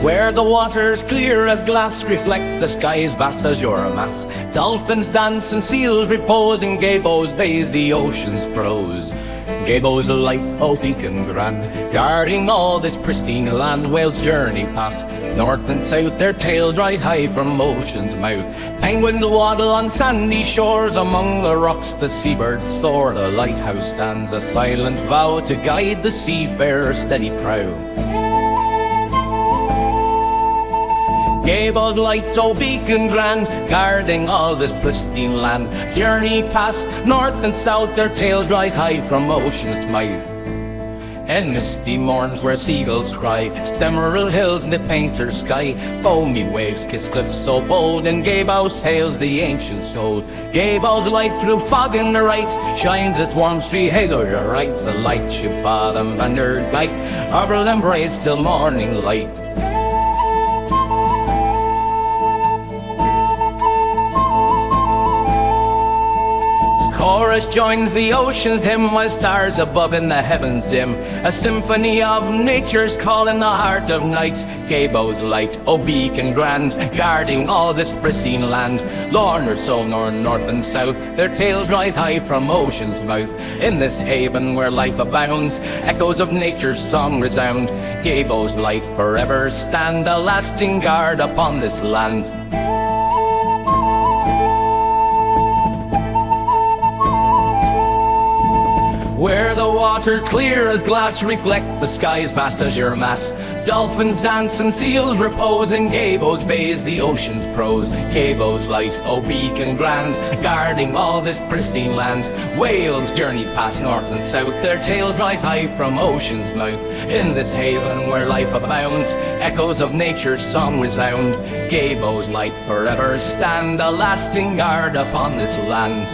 Where the waters clear as glass reflect the skies vast azure mass. Dolphins dance and seals repose in Gabo's bays, the ocean's prose. Gabo's light, oh beacon grand, guarding all this pristine land. Whales journey past, north and south, their tails rise high from ocean's mouth. Penguins waddle on sandy shores, among the rocks the seabirds soar. The lighthouse stands a silent vow to guide the seafarer's steady prow. Gabo's light, oh beacon grand, guarding all this pristine land. Journey past, north and south, their tails rise high from ocean's mouth. And misty morns where seagulls cry, emerald hills in the painter's sky. Foamy waves kiss cliffs so bold, and Gabo's tales the ancients told. Gabo's light through fog in the right shines its warm street halo your rights. A light ship fathom under night, arbor embrace till morning light. Chorus joins the ocean's hymn, while stars above in the heavens dim. A symphony of nature's call in the heart of night. Gabo's light, oh beacon grand, guarding all this pristine land. Lorn or so nor north and south, their tales rise high from ocean's mouth. In this haven where life abounds, echoes of nature's song resound. Gabo's light forever stand, a lasting guard upon this land. Where the waters clear as glass reflect the sky's vast azure mass. Dolphins dance and seals repose in Gabo's bays, the ocean's prose. Gabo's light, oh beacon grand, guarding all this pristine land. Whales journey past north and south, their tails rise high from ocean's mouth. In this haven where life abounds, echoes of nature's song resound. Gabo's light forever stand, a lasting guard upon this land.